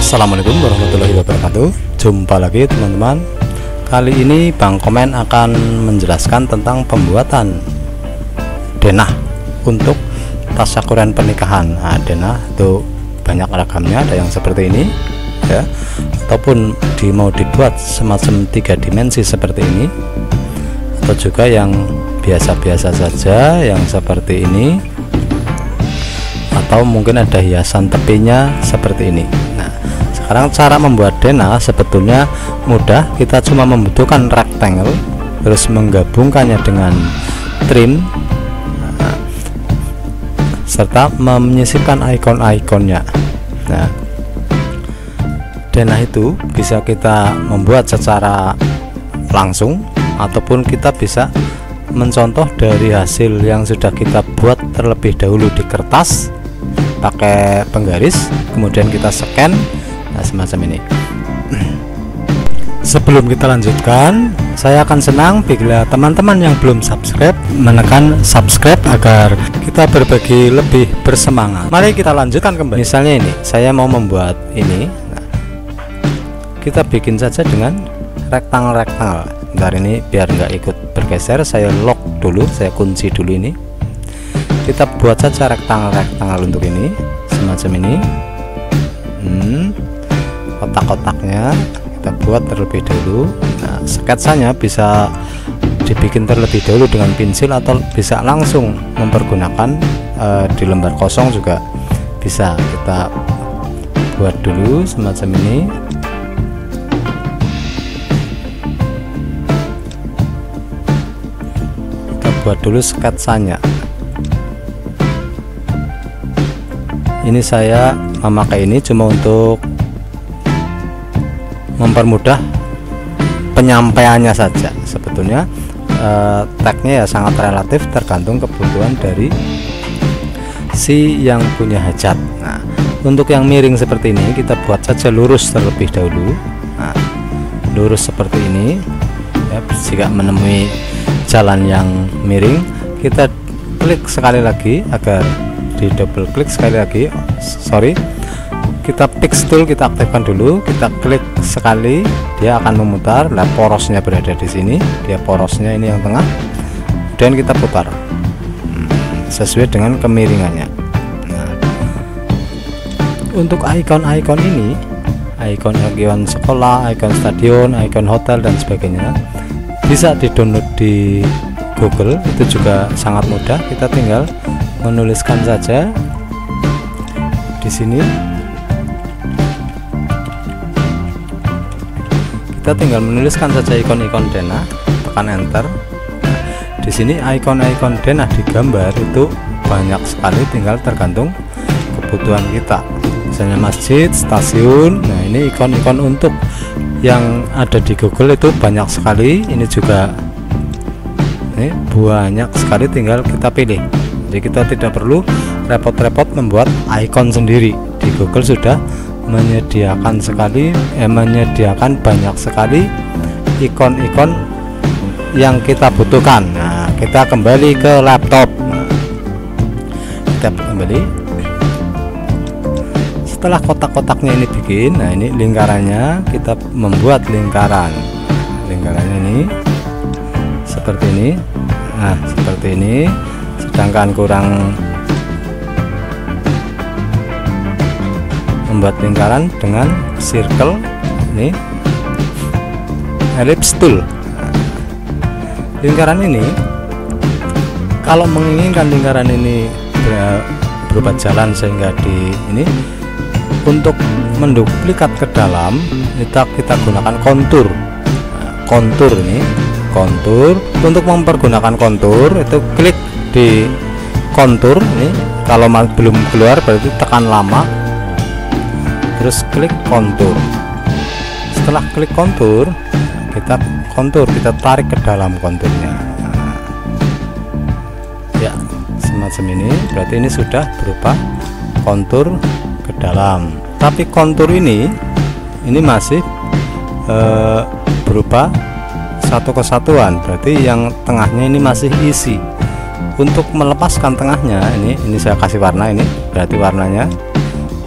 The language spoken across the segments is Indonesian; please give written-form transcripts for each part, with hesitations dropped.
Assalamualaikum warahmatullahi wabarakatuh. Jumpa lagi teman-teman. Kali ini Bang Komen akan menjelaskan tentang pembuatan denah untuk tasyakuran pernikahan. Nah, denah itu banyak ragamnya, ada yang seperti ini ya, ataupun mau dibuat semacam 3 dimensi seperti ini, atau juga yang biasa-biasa saja yang seperti ini, atau mungkin ada hiasan tepinya seperti ini. Nah, sekarang cara membuat denah sebetulnya mudah. Kita cuma membutuhkan rectangle, terus menggabungkannya dengan trim, serta menyisipkan icon-iconnya. Nah, denah itu bisa kita membuat secara langsung, ataupun kita bisa mencontoh dari hasil yang sudah kita buat terlebih dahulu di kertas pakai penggaris, kemudian kita scan. Nah, semacam ini. Sebelum kita lanjutkan, saya akan senang bila teman-teman yang belum subscribe menekan subscribe agar kita berbagi lebih bersemangat. Mari kita lanjutkan kembali. Misalnya ini, saya mau membuat ini. Nah, kita bikin saja dengan rectangle. Bentar, ini biar nggak ikut bergeser, saya lock dulu, saya kunci dulu ini. Kita buat saja rectangle untuk ini, semacam ini. Kotak-kotaknya kita buat terlebih dahulu. Nah, sketsanya bisa dibikin terlebih dahulu dengan pensil, atau bisa langsung mempergunakan di lembar kosong juga bisa. Kita buat dulu semacam ini. Kita buat dulu sketsanya. Ini saya memakai ini cuma untuk mempermudah penyampaiannya saja. Sebetulnya tagnya ya sangat relatif, tergantung kebutuhan dari si yang punya hajat. Nah, untuk yang miring seperti ini kita buat saja lurus terlebih dahulu. Nah, lurus seperti ini ya, jika menemui jalan yang miring kita klik sekali lagi, agar di double klik sekali lagi, kita fix tool kita aktifkan dulu, kita klik sekali, dia akan memutar. Nah, porosnya berada di sini, dia porosnya ini yang tengah, dan kita putar sesuai dengan kemiringannya. Nah, untuk icon-icon ini, icon sekolah, icon stadion, icon hotel dan sebagainya, bisa di-download di Google. Itu juga sangat mudah, kita tinggal menuliskan saja di sini. Kita tinggal menuliskan saja ikon-ikon denah, tekan enter. Di sini ikon-ikon denah digambar itu banyak sekali, tinggal tergantung kebutuhan kita. Misalnya masjid, stasiun. Nah, ini ikon-ikon untuk yang ada di Google itu banyak sekali. Ini juga ini banyak sekali, tinggal kita pilih. Jadi kita tidak perlu repot-repot membuat icon sendiri. Di Google sudah menyediakan banyak sekali ikon-ikon yang kita butuhkan. Nah, kita kembali ke laptop. Kita kembali. Setelah kotak-kotaknya ini bikin, nah ini lingkarannya, kita membuat lingkaran. Lingkarannya ini seperti ini. Nah, seperti ini. Sedangkan kurang membuat lingkaran dengan circle ini, ellipse tool. Lingkaran ini, kalau menginginkan lingkaran ini berupa jalan sehingga di ini, untuk menduplikat ke dalam kita gunakan kontur. Kontur ini, kontur. Untuk mempergunakan kontur itu klik di kontur ini. Kalau belum keluar berarti tekan lama, terus klik kontur. Setelah klik kontur, kita tarik ke dalam konturnya. Nah, ya semacam ini, berarti ini sudah berupa kontur ke dalam. Tapi kontur ini masih berupa satu kesatuan, berarti yang tengahnya ini masih isi. Untuk melepaskan tengahnya, ini saya kasih warna, ini berarti warnanya,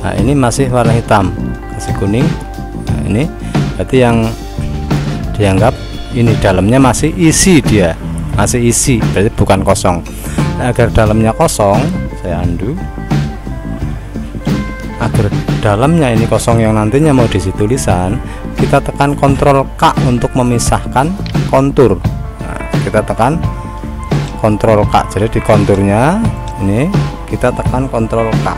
nah ini masih warna hitam, masih kuning. Nah, ini berarti yang dianggap ini dalamnya masih isi, dia masih isi, berarti bukan kosong. Nah, agar dalamnya kosong, saya undo. Agar dalamnya ini kosong yang nantinya mau diisi tulisan, kita tekan Ctrl K untuk memisahkan kontur. Nah, kita tekan Ctrl K, jadi di konturnya ini kita tekan Ctrl K.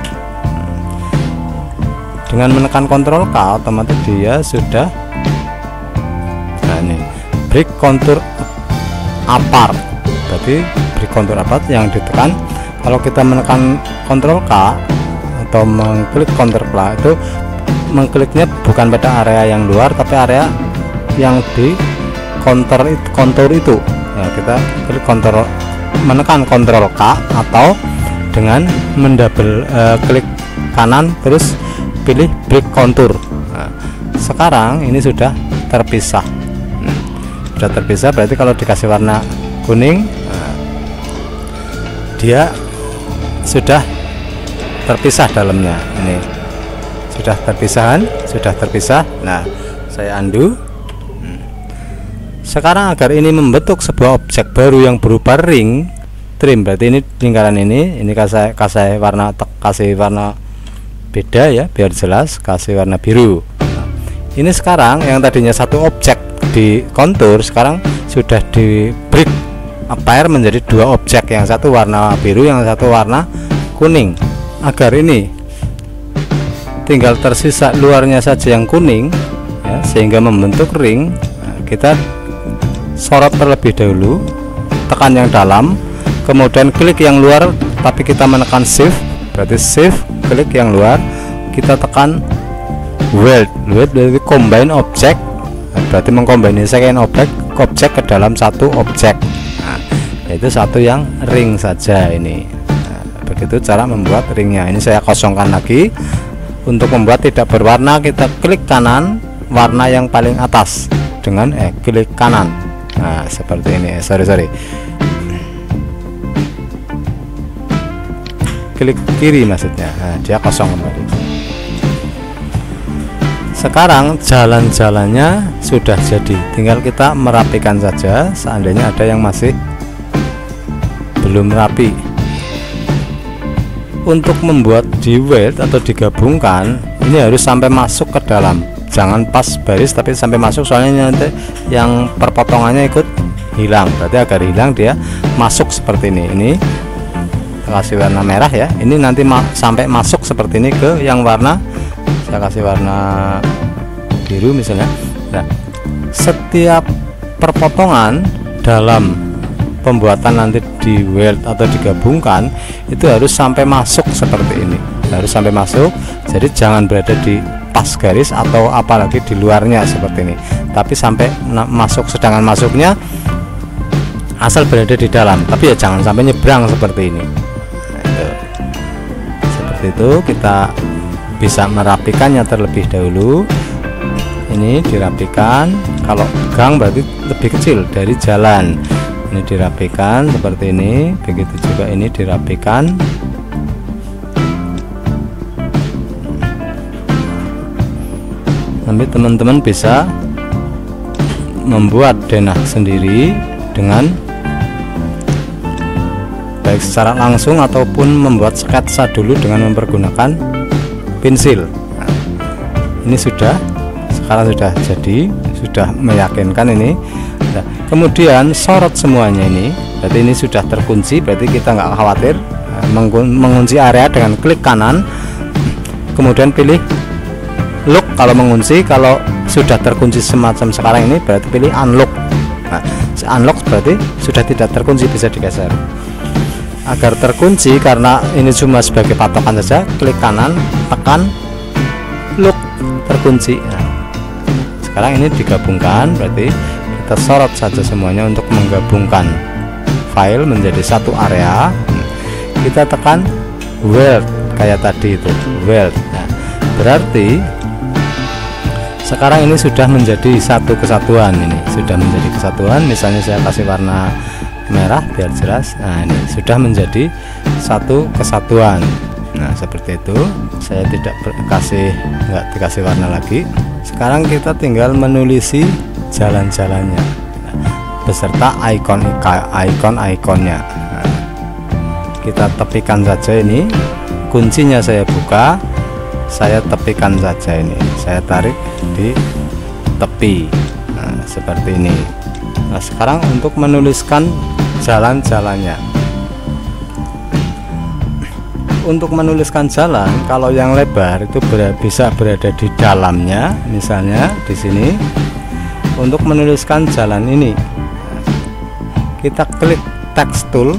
Dengan menekan Ctrl K, otomatis dia sudah, nah ini break kontur apart, berarti break kontur apart yang ditekan. Kalau kita menekan Ctrl K atau mengklik Ctrl K, itu mengkliknya bukan pada area yang luar, tapi area yang di kontur itu. Nah, kita klik menekan Ctrl K atau dengan mendouble klik kanan terus pilih break kontur. Nah, sekarang ini sudah terpisah. Sudah terpisah, berarti kalau dikasih warna kuning, dia sudah terpisah dalamnya. Ini sudah terpisah. Nah, saya undo. Sekarang agar ini membentuk sebuah objek baru yang berupa ring trim, berarti ini lingkaran ini kasih warna beda ya, biar jelas, kasih warna biru. Nah, ini sekarang yang tadinya satu objek di kontur, sekarang sudah di break apart menjadi dua objek, yang satu warna biru, yang satu warna kuning. Agar ini tinggal tersisa luarnya saja yang kuning ya, sehingga membentuk ring. Nah, kita sorot terlebih dahulu, tekan yang dalam, kemudian klik yang luar, tapi kita menekan shift, berarti shift, klik yang luar, kita tekan weld berarti combine object, berarti mengkombinasikan objek ke dalam satu objek. Nah, yaitu satu yang ring saja ini. Begitu cara membuat ringnya. Ini saya kosongkan lagi. Untuk membuat tidak berwarna, kita klik kanan warna yang paling atas dengan klik kanan. Nah, seperti ini. Sorry. Klik kiri maksudnya. Nah, dia kosong kembali. Sekarang jalan-jalannya sudah jadi. Tinggal kita merapikan saja. Seandainya ada yang masih belum rapi. Untuk membuat di weld atau digabungkan, ini harus sampai masuk ke dalam, jangan pas baris tapi sampai masuk, soalnya nanti yang perpotongannya ikut hilang. Berarti agar hilang dia masuk seperti ini kasih warna merah ya, ini nanti sampai masuk seperti ini ke yang warna, saya kasih warna biru misalnya. Nah, setiap perpotongan dalam pembuatan nanti di weld atau digabungkan itu harus sampai masuk seperti ini, harus sampai masuk. Jadi jangan berada di pas garis atau apalagi di luarnya seperti ini, tapi sampai masuk. Sedangkan masuknya asal berada di dalam, tapi ya jangan sampai nyebrang seperti ini. Nah, seperti itu kita bisa merapikannya terlebih dahulu. Ini dirapikan, kalau gang berarti lebih kecil dari jalan. Ini dirapikan seperti ini, begitu juga ini dirapikan. Nanti teman-teman bisa membuat denah sendiri dengan baik secara langsung ataupun membuat sketsa dulu dengan mempergunakan pensil. Nah, ini sekarang sudah jadi, sudah meyakinkan ini. Nah, kemudian sorot semuanya ini, berarti ini sudah terkunci, berarti kita nggak khawatir mengunci area dengan klik kanan, kemudian pilih lock kalau mengunci. Kalau sudah terkunci semacam sekarang ini, berarti pilih unlock. Nah, unlock berarti sudah tidak terkunci, bisa digeser. Agar terkunci, karena ini cuma sebagai patokan saja, klik kanan, tekan lock, terkunci. Nah, sekarang ini digabungkan, berarti kita sorot saja semuanya untuk menggabungkan file menjadi satu area. Kita tekan weld kayak tadi itu, weld. Nah, berarti sekarang ini sudah menjadi satu kesatuan. Ini sudah menjadi kesatuan. Misalnya saya kasih warna merah biar jelas. Nah, ini sudah menjadi satu kesatuan. Nah, seperti itu. Saya tidak nggak dikasih warna lagi. Sekarang kita tinggal menulisi jalan-jalannya beserta ikon-ikonnya. Nah, kita tepikan saja ini. Kuncinya saya buka, saya tepikan saja ini. Saya tarik di tepi. Nah, seperti ini. Nah, sekarang untuk menuliskan jalan-jalannya. Untuk menuliskan jalan, kalau yang lebar itu bisa berada di dalamnya, misalnya di sini. Untuk menuliskan jalan ini, kita klik text tool,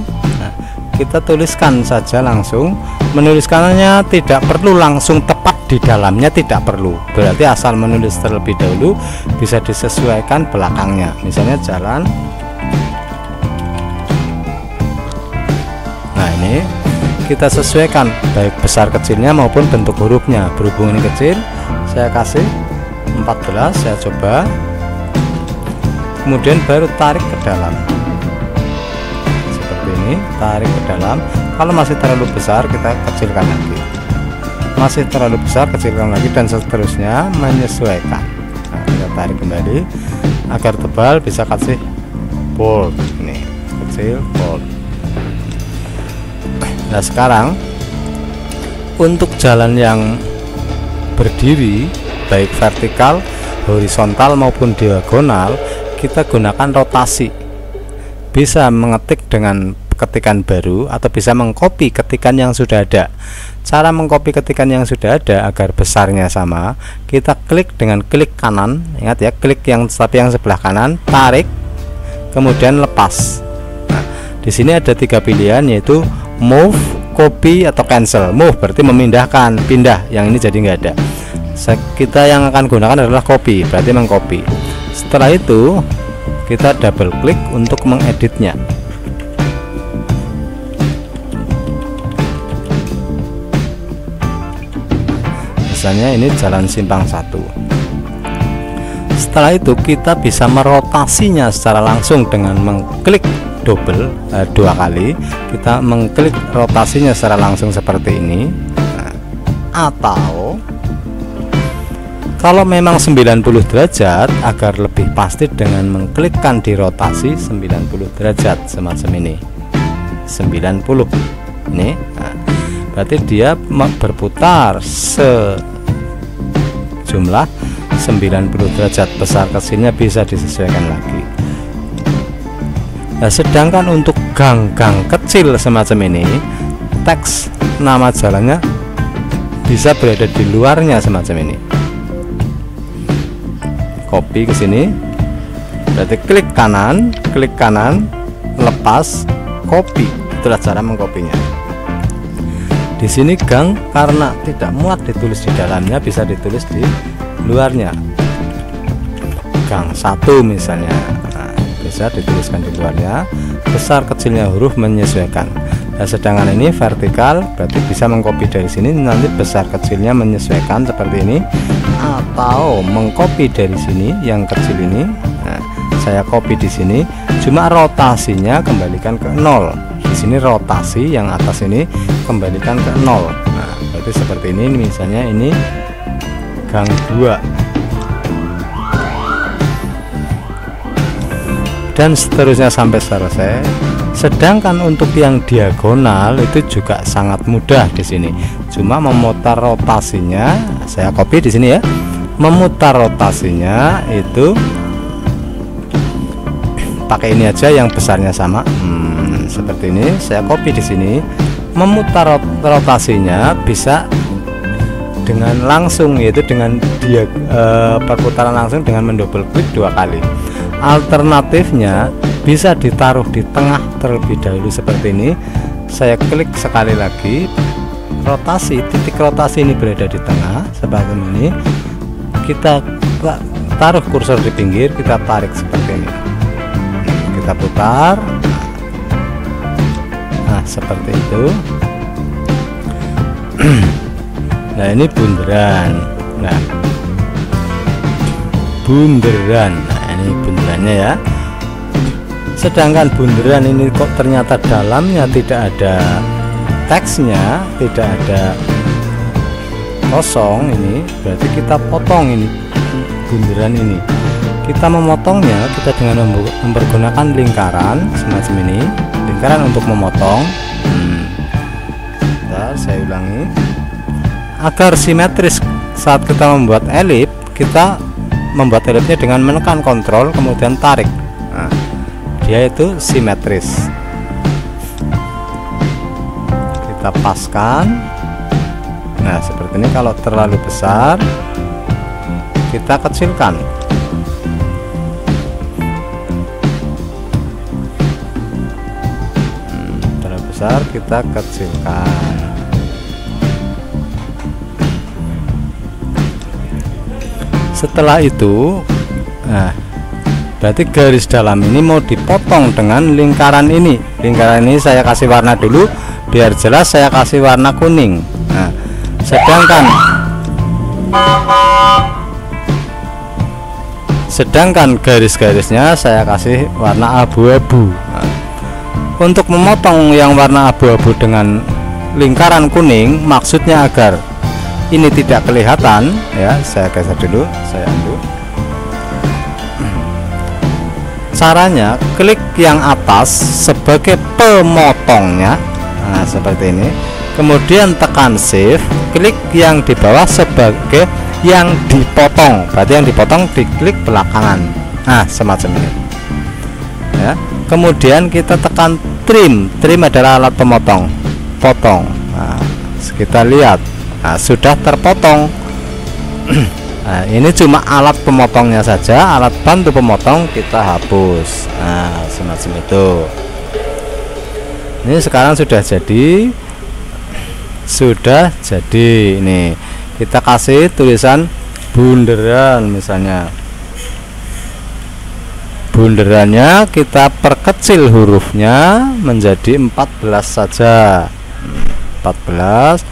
kita tuliskan saja langsung. Menuliskannya tidak perlu langsung tepat di dalamnya, tidak perlu. Berarti asal menulis terlebih dahulu, bisa disesuaikan belakangnya. Misalnya jalan. Nah, ini kita sesuaikan baik besar kecilnya maupun bentuk hurufnya. Berhubung ini kecil, saya kasih 14, saya coba, kemudian baru tarik ke dalam seperti ini, tarik ke dalam. Kalau masih terlalu besar, kita kecilkan lagi, masih terlalu besar, kecilkan lagi, dan seterusnya, menyesuaikan. Nah, kita tarik kembali agar tebal, bisa kasih bold, ini kecil, bold. Nah, sekarang untuk jalan yang berdiri baik vertikal, horizontal maupun diagonal, kita gunakan rotasi. Bisa mengetik dengan ketikan baru atau bisa mengcopy ketikan yang sudah ada. Cara mengcopy ketikan yang sudah ada agar besarnya sama, kita klik dengan klik kanan. Ingat ya, klik yang sebelah kanan, tarik, kemudian lepas. Nah, di sini ada 3 pilihan, yaitu move, copy, atau cancel. Move berarti memindahkan, pindah. Yang ini jadi nggak ada. Kita yang akan gunakan adalah copy, berarti mengcopy. Setelah itu kita double klik untuk mengeditnya. Misalnya ini jalan simpang 1. Setelah itu kita bisa merotasinya secara langsung dengan mengklik double 2 kali. Kita mengklik rotasinya secara langsung seperti ini. Nah, atau kalau memang 90 derajat, agar lebih pasti dengan mengklikkan di rotasi 90 derajat semacam ini. 90 ini. Nah, berarti dia berputar sejumlah 90 derajat. Besar kecilnya bisa disesuaikan lagi. Nah, sedangkan untuk gang-gang kecil semacam ini, teks nama jalannya bisa berada di luarnya semacam ini. Copy ke sini, berarti klik kanan, lepas, copy. Itulah cara mengkopinya. Di sini gang karena tidak muat ditulis di dalamnya, bisa ditulis di luarnya. Gang 1 misalnya, nah, bisa dituliskan di luarnya. Besar kecilnya huruf menyesuaikan. Nah, sedangkan ini vertikal, berarti bisa mengcopy dari sini, nanti besar kecilnya menyesuaikan seperti ini, atau mengcopy dari sini yang kecil ini. Nah, saya copy di sini, cuma rotasinya kembalikan ke 0. Di sini rotasi yang atas ini kembalikan ke 0. Nah, berarti seperti ini. Misalnya ini gang 2, dan seterusnya sampai selesai. Sedangkan untuk yang diagonal itu juga sangat mudah di sini. Cuma memutar rotasinya, saya copy di sini ya. Memutar rotasinya itu pakai ini aja yang besarnya sama. Seperti ini, saya copy di sini. Memutar rotasinya bisa dengan langsung, yaitu dengan perputaran langsung dengan mendouble klik 2 kali. Alternatifnya bisa ditaruh di tengah terlebih dahulu seperti ini. Saya klik sekali lagi, rotasi, titik rotasi ini berada di tengah seperti ini. Kita taruh kursor di pinggir, kita tarik seperti ini, kita putar. Nah, seperti itu. Nah, ini bundaran. Nah, bundaran. Nah, ini bundarannya ya. Sedangkan bundaran ini kok ternyata dalamnya tidak ada teksnya tidak ada kosong, ini berarti kita potong ini bunderan ini. Kita memotongnya kita dengan mempergunakan lingkaran semacam ini, lingkaran untuk memotong. Bentar, saya ulangi. Agar simetris saat kita membuat elip, kita membuat elipnya dengan menekan kontrol kemudian tarik. Nah, dia itu simetris. Kita paskan. Nah, seperti ini. Kalau terlalu besar kita kecilkan. Terlalu besar kita kecilkan. Setelah itu, nah, berarti garis dalam ini mau dipotong dengan lingkaran ini. Lingkaran ini saya kasih warna dulu biar jelas, saya kasih warna kuning. Nah, sedangkan garis-garisnya saya kasih warna abu-abu. Nah, untuk memotong yang warna abu-abu dengan lingkaran kuning, maksudnya agar ini tidak kelihatan, ya, saya geser dulu, saya undo. Caranya, klik yang atas sebagai pemotongnya, nah seperti ini. Kemudian tekan shift, klik yang di bawah sebagai yang dipotong. Berarti yang dipotong diklik belakangan. Nah, semacam ini. Ya. Kemudian kita tekan trim. Trim adalah alat pemotong. Potong. Nah, kita lihat. Nah, sudah terpotong. Nah, ini cuma alat pemotongnya saja, alat bantu pemotong kita hapus. Nah, semacam itu. Ini sekarang sudah jadi. Ini kita kasih tulisan bunderan misalnya. Bunderannya kita perkecil hurufnya menjadi 14 saja. 14.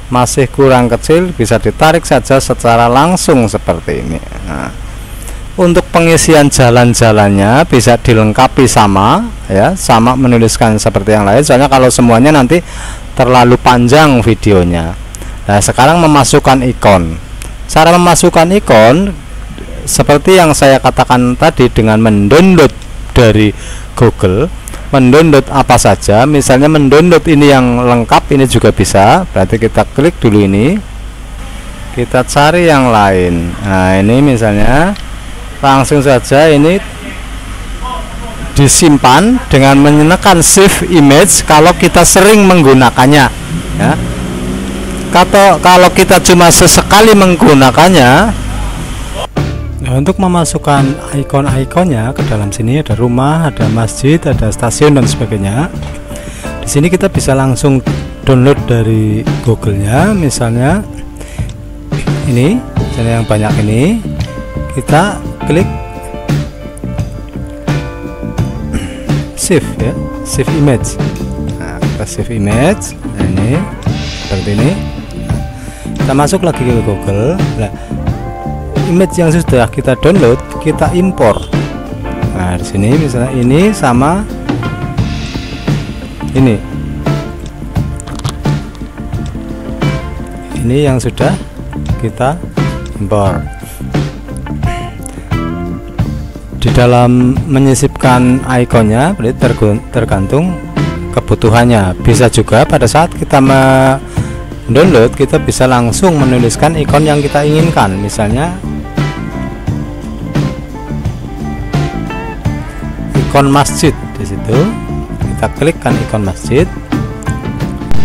Masih kurang kecil, bisa ditarik saja secara langsung seperti ini. Nah, untuk pengisian jalan-jalannya bisa dilengkapi sama, ya, sama menuliskan seperti yang lain. Soalnya kalau semuanya nanti terlalu panjang videonya. Nah, sekarang memasukkan ikon. Cara memasukkan ikon seperti yang saya katakan tadi dengan mendownload dari Google. Mendownload apa saja, misalnya mendownload ini yang lengkap, ini juga bisa. Berarti kita klik dulu ini, kita cari yang lain. Nah, ini misalnya langsung saja ini disimpan dengan menekan save image kalau kita sering menggunakannya, ya. Kalau kita cuma sesekali menggunakannya. Nah, untuk memasukkan ikon-ikonnya ke dalam sini ada rumah, ada masjid, ada stasiun dan sebagainya. Di sini kita bisa langsung download dari Google-nya, misalnya ini, misalnya yang banyak ini, kita klik save, ya, save image. Nah, kita save image. Nah, ini seperti ini. Kita masuk lagi ke Google. Nah, image yang sudah kita download kita impor. Nah, di sini misalnya ini sama ini yang sudah kita impor. Di dalam menyisipkan ikonnya berarti tergantung kebutuhannya. Bisa juga pada saat kita mendownload kita bisa langsung menuliskan ikon yang kita inginkan. Misalnya ikon masjid, di situ kita klikkan ikon masjid.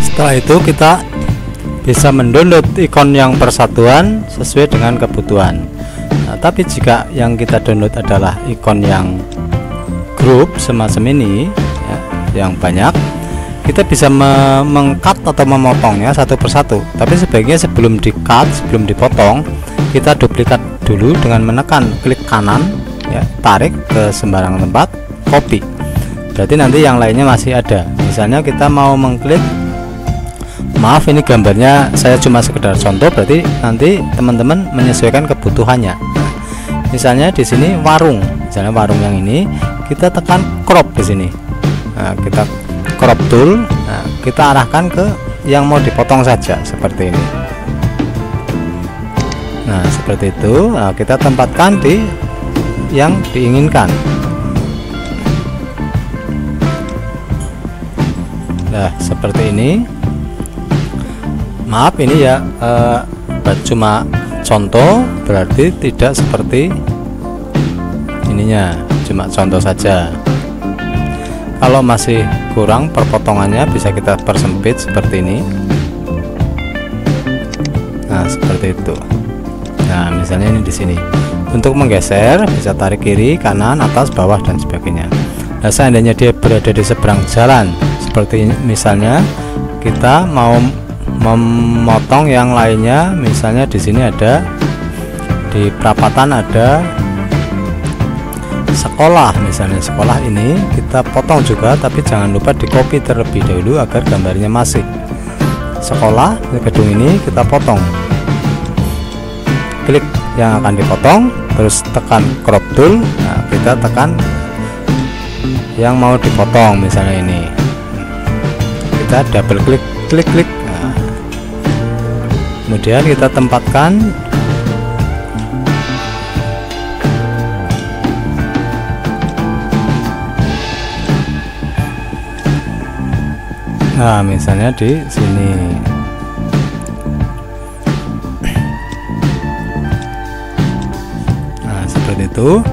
Setelah itu kita bisa mendownload ikon yang persatuan sesuai dengan kebutuhan. Nah, tapi jika yang kita download adalah ikon yang grup semacam ini, ya, yang banyak, kita bisa meng-cut atau memotongnya satu persatu. Tapi sebaiknya sebelum di-cut, sebelum dipotong, kita duplikat dulu dengan menekan klik kanan, ya, tarik ke sembarang tempat, copy. Berarti nanti yang lainnya masih ada. Misalnya kita mau mengklik, maaf ini gambarnya saya cuma sekedar contoh, berarti nanti teman-teman menyesuaikan kebutuhannya. Misalnya di sini warung, misalnya warung yang ini kita tekan crop di sini. Nah, kita crop tool, nah, kita arahkan ke yang mau dipotong saja seperti ini. Nah seperti itu. Nah, kita tempatkan di yang diinginkan. Nah seperti ini. Maaf ini ya cuma contoh, berarti tidak seperti ininya, cuma contoh saja. Kalau masih kurang perpotongannya bisa kita persempit seperti ini. Nah seperti itu. Nah misalnya ini di sini. Untuk menggeser bisa tarik kiri, kanan, atas, bawah dan sebagainya. Nah seandainya dia berada di seberang jalan, seperti ini, misalnya kita mau memotong yang lainnya, misalnya di sini ada, di perapatan ada sekolah, misalnya sekolah ini kita potong juga, tapi jangan lupa di copy terlebih dahulu agar gambarnya masih sekolah. Gedung ini kita potong, klik yang akan dipotong, terus tekan crop tool. Nah kita tekan yang mau dipotong, misalnya ini kita double klik, klik. Kemudian kita tempatkan nah misalnya di sini. Nah seperti itu.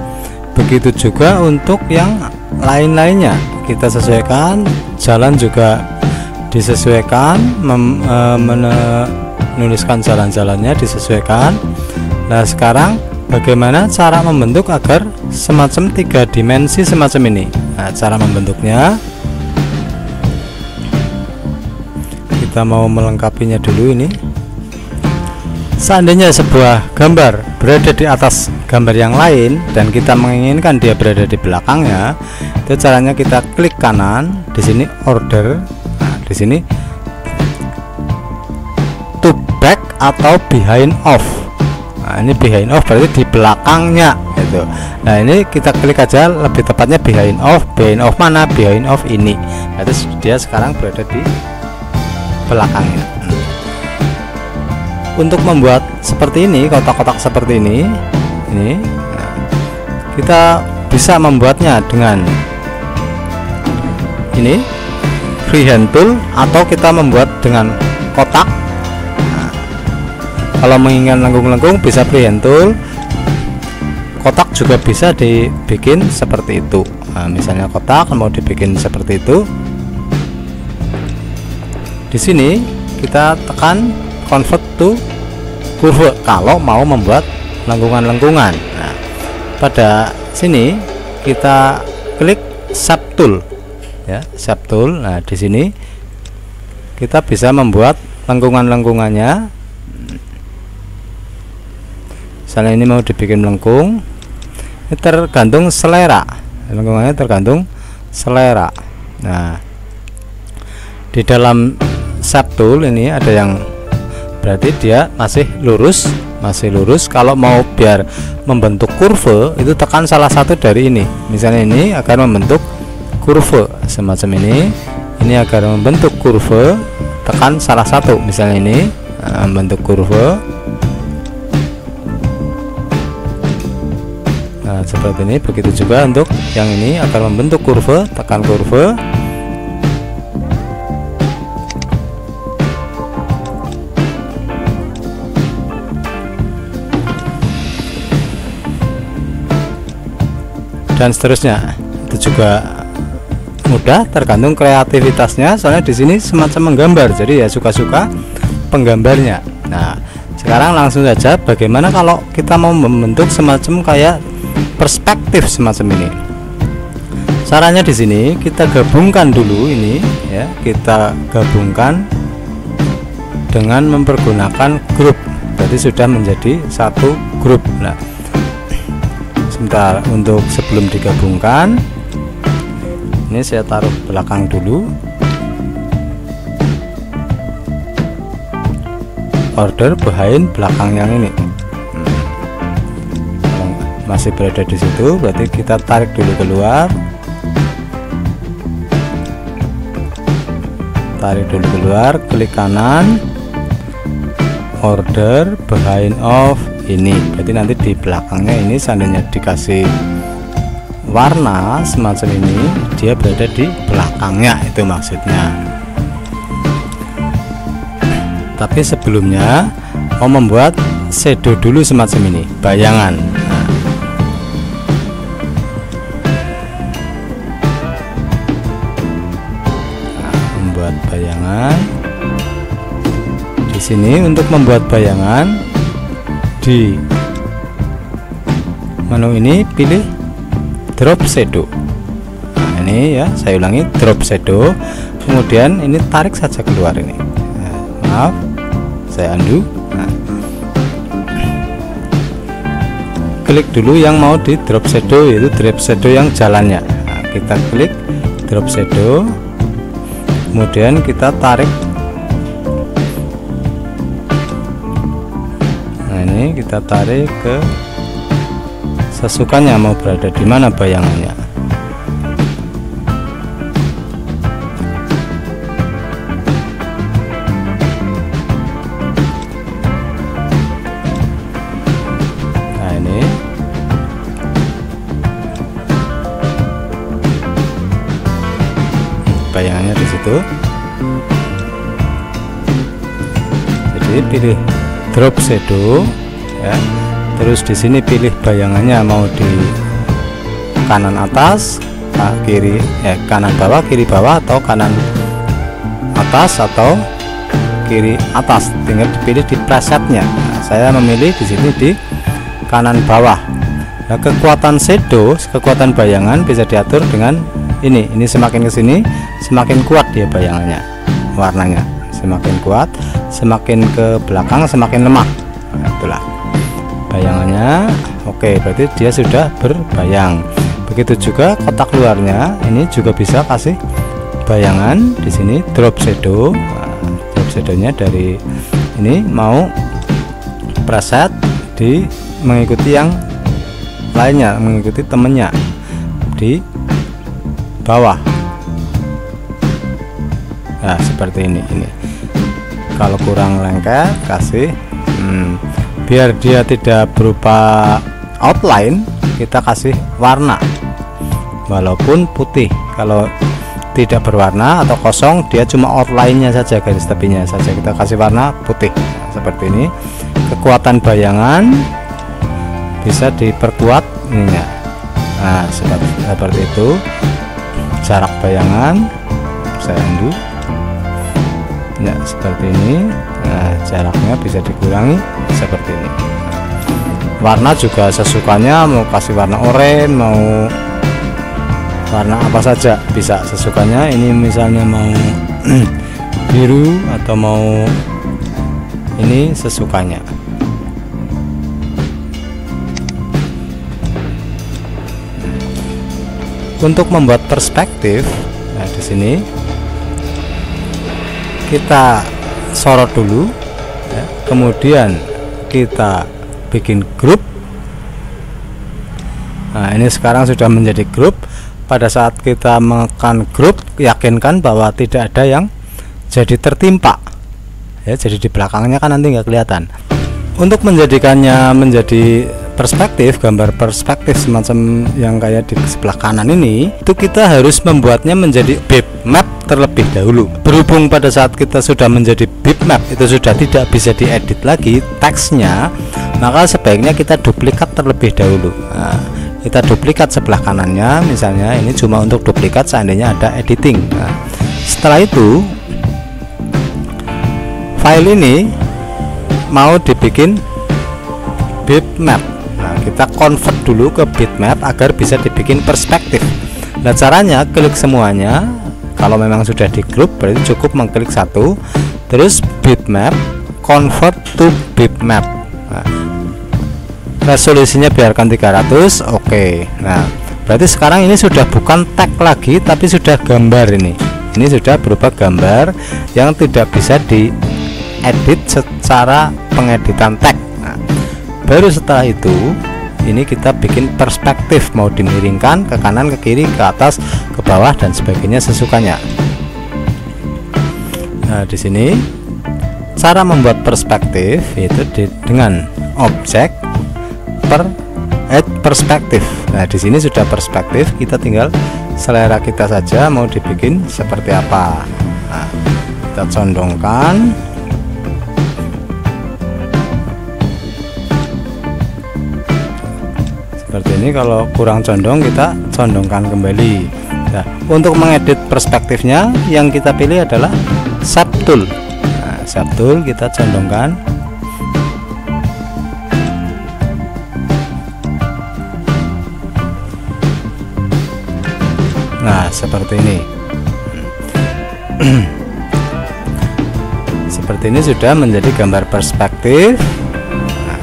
Begitu juga untuk yang lain-lainnya, kita sesuaikan. Jalan juga disesuaikan, menuliskan jalan-jalannya disesuaikan. Nah sekarang bagaimana cara membentuk agar semacam 3 dimensi semacam ini? Nah cara membentuknya, kita mau melengkapinya dulu ini. Seandainya sebuah gambar berada di atas gambar yang lain dan kita menginginkan dia berada di belakangnya, itu caranya kita klik kanan di sini order. Nah di sini to back atau behind off. Nah ini behind off berarti di belakangnya gitu. Nah ini kita klik aja, lebih tepatnya behind off. Behind off mana? Behind off ini. Berarti dia sekarang berada di belakangnya. Untuk membuat seperti ini, kotak-kotak seperti ini nah, kita bisa membuatnya dengan ini freehand tool, atau kita membuat dengan kotak. Kalau menginginkan lengkung-lengkung bisa freehand tool, kotak juga bisa dibikin seperti itu. Nah, misalnya kotak mau dibikin seperti itu, di sini kita tekan convert to curve kalau mau membuat lengkungan-lengkungan. Nah, pada sini kita klik shape tool, ya shape tool. Nah di sini kita bisa membuat lengkungan-lengkungannya. Misalnya ini mau dibikin melengkung, ini tergantung selera, lengkungannya tergantung selera. Nah di dalam shape tool ini ada yang berarti dia masih lurus. Kalau mau biar membentuk kurve itu tekan salah satu dari ini. Misalnya ini agar membentuk kurve semacam ini agar membentuk kurve tekan salah satu, misalnya ini membentuk kurve. Nah seperti ini. Begitu juga untuk yang ini agar membentuk kurve, tekan kurve. Dan seterusnya. Itu juga mudah, tergantung kreativitasnya. Soalnya di sini semacam menggambar, jadi ya suka-suka penggambarnya. Nah sekarang langsung saja bagaimana kalau kita mau membentuk semacam kayak perspektif semacam ini. Caranya di sini kita gabungkan dulu ini, ya kita gabungkan dengan mempergunakan grup. Berarti sudah menjadi satu grup. Nah sebentar, untuk sebelum digabungkan ini saya taruh belakang dulu, order behind belakang yang ini. Masih berada di situ, berarti kita tarik dulu keluar. tarik dulu keluar, klik kanan, order behind of ini. Berarti nanti di belakangnya ini seandainya dikasih warna semacam ini, dia berada di belakangnya, itu maksudnya. Tapi sebelumnya mau membuat shadow dulu semacam ini, bayangan. Membuat bayangan di sini. Untuk membuat bayangan di menu ini pilih drop shadow. Nah, ini ya, saya ulangi, drop shadow, kemudian ini tarik saja keluar ini. Nah, maaf, saya undo. Nah, klik dulu yang mau di drop shadow, yaitu drop shadow yang jalannya. Nah, kita klik drop shadow, kemudian kita tarik. Nah, ini kita tarik ke sesukanya, mau berada di mana bayangannya. Nah, ini bayangannya di situ. Jadi pilih drop shadow ya. Terus di sini pilih bayangannya, mau di kanan atas, kiri, kanan bawah, kiri bawah, atau kanan atas atau kiri atas. Tinggal dipilih di presetnya. Nah, saya memilih di sini di kanan bawah. Nah, kekuatan shadow, kekuatan bayangan bisa diatur dengan ini. Ini semakin ke sini, semakin kuat dia bayangannya, warnanya semakin kuat, semakin ke belakang semakin lemah. Nah, itulah bayangannya. Oke, berarti dia sudah berbayang. Begitu juga kotak luarnya, ini juga bisa kasih bayangan di sini, drop shadow. Nah, drop shadownya dari ini mau preset di mengikuti yang lainnya, mengikuti temennya di bawah. Nah, seperti ini. Kalau kurang lengket, kasih biar dia tidak berupa outline, kita kasih warna walaupun putih. Kalau tidak berwarna atau kosong, dia cuma outline-nya saja, garis tepinya saja, kita kasih warna putih. Nah, seperti ini. Kekuatan bayangan bisa diperkuat ininya. Nah, seperti itu. Jarak bayangan saya undo ya, seperti ini. Nah, jaraknya bisa dikurangi seperti ini. Warna juga sesukanya, mau kasih warna oranye, mau warna apa saja bisa sesukanya. Ini misalnya mau biru atau mau ini sesukanya. Untuk membuat perspektif, nah di sini kita sorot dulu ya, kemudian kita bikin grup. Nah, ini sekarang sudah menjadi grup. Pada saat kita menekan grup, yakinkan bahwa tidak ada yang jadi tertimpa ya, jadi di belakangnya kan nanti nggak kelihatan. Untuk menjadikannya menjadi perspektif, gambar perspektif semacam yang kayak di sebelah kanan ini, itu kita harus membuatnya menjadi bitmap terlebih dahulu. Berhubung pada saat kita sudah menjadi bitmap, itu sudah tidak bisa diedit lagi teksnya, maka sebaiknya kita duplikat terlebih dahulu. Nah, kita duplikat sebelah kanannya, misalnya ini cuma untuk duplikat seandainya ada editing. Nah, setelah itu file ini mau dibikin bitmap. Nah, kita convert dulu ke bitmap agar bisa dibikin perspektif. Nah, caranya klik semuanya. Kalau memang sudah di grup, berarti cukup mengklik satu, terus bitmap, convert to bitmap. Nah, resolusinya biarkan 300. Oke. Nah, berarti sekarang ini sudah bukan tag lagi, tapi sudah gambar ini. Ini sudah berupa gambar yang tidak bisa diedit secara pengeditan tag. Nah, baru setelah itu ini kita bikin perspektif, mau dimiringkan ke kanan, ke kiri, ke atas, ke bawah dan sebagainya sesukanya. Nah, di sini cara membuat perspektif yaitu dengan objek perspektif. Nah, di sini sudah perspektif, kita tinggal selera kita saja mau dibikin seperti apa. Nah, kita condongkan. Seperti ini. Kalau kurang condong, kita condongkan kembali. Nah, untuk mengedit perspektifnya yang kita pilih adalah Shape Tool. Nah, Shape Tool kita condongkan. Nah, seperti ini. Seperti ini sudah menjadi gambar perspektif. Nah,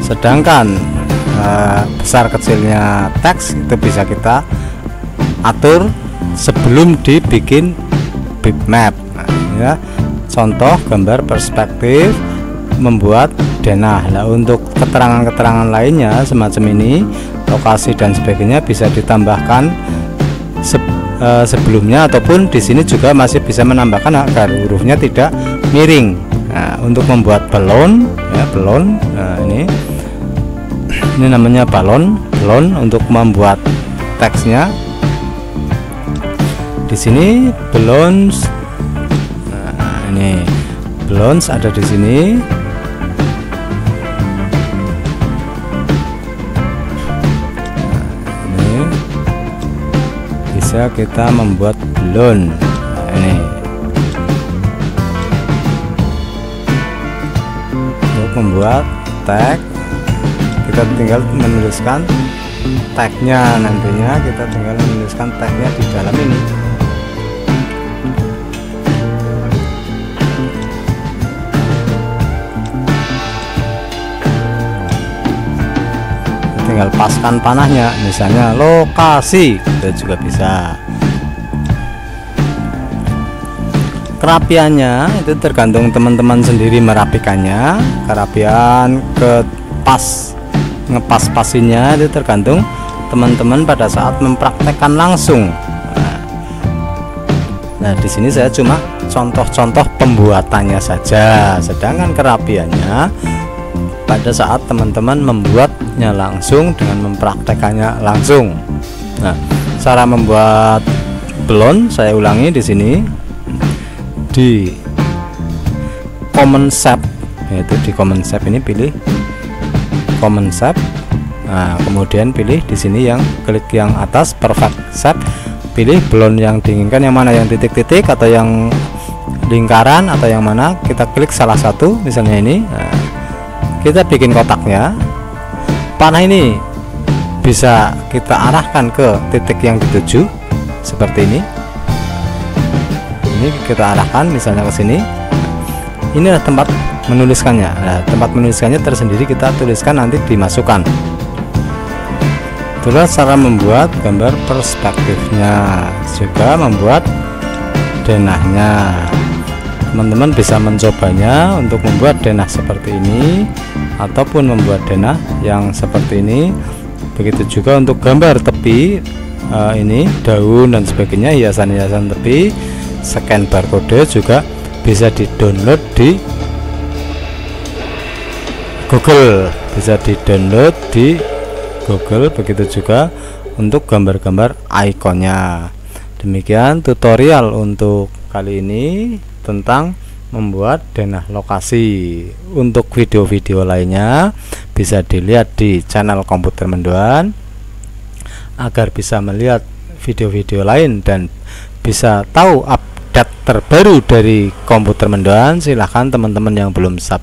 sedangkan besar kecilnya teks itu bisa kita atur sebelum dibikin bitmap. Nah, ya, contoh gambar perspektif membuat denah. Nah, untuk keterangan-keterangan lainnya semacam ini, lokasi dan sebagainya bisa ditambahkan sebelumnya, ataupun di sini juga masih bisa menambahkan agar hurufnya tidak miring. Nah, untuk membuat balon, ya, balon. Nah, ini namanya balon untuk membuat teksnya. Di sini balloons. Nah, ini balloons ada di sini. Bisa kita membuat balon. Nah, ini untuk membuat tag, kita tinggal menuliskan tagnya. Nantinya kita tinggal menuliskan tagnya di dalam ini. Tinggal paskan panahnya, misalnya lokasi, kita juga bisa. Kerapiannya itu tergantung teman-teman sendiri merapikannya. Kerapian ngepas-pasinnya itu tergantung teman-teman pada saat mempraktekkan langsung. Nah, di sini saya cuma contoh-contoh pembuatannya saja, sedangkan kerapiannya pada saat teman-teman membuatnya langsung dengan mempraktekannya langsung. Nah, cara membuat balon saya ulangi di sini di Common Shape, yaitu di Common Shape ini pilih Common Shape. Nah, kemudian pilih di sini yang klik yang atas Perfect Shape, pilih balon yang diinginkan, yang mana, yang titik-titik atau yang lingkaran atau yang mana, kita klik salah satu, misalnya ini. Nah, kita bikin kotaknya. Panah ini bisa kita arahkan ke titik yang dituju seperti ini. Ini kita arahkan misalnya ke sini. Ini adalah tempat menuliskannya. Nah, tempat menuliskannya tersendiri kita tuliskan, nanti dimasukkan. Itulah cara membuat gambar perspektifnya, juga membuat denahnya. Teman-teman bisa mencobanya untuk membuat denah seperti ini ataupun membuat denah yang seperti ini. Begitu juga untuk gambar tepi, ini daun dan sebagainya, hiasan-hiasan tepi, scan barcode juga bisa di-download di Google, bisa di-download di Google. Begitu juga untuk gambar-gambar ikonnya. Demikian tutorial untuk kali ini tentang membuat denah lokasi. Untuk video-video lainnya bisa dilihat di channel Komputer Mendoan. Agar bisa melihat video-video lain dan bisa tahu update terbaru dari Komputer Mendoan, silahkan teman-teman yang belum subscribe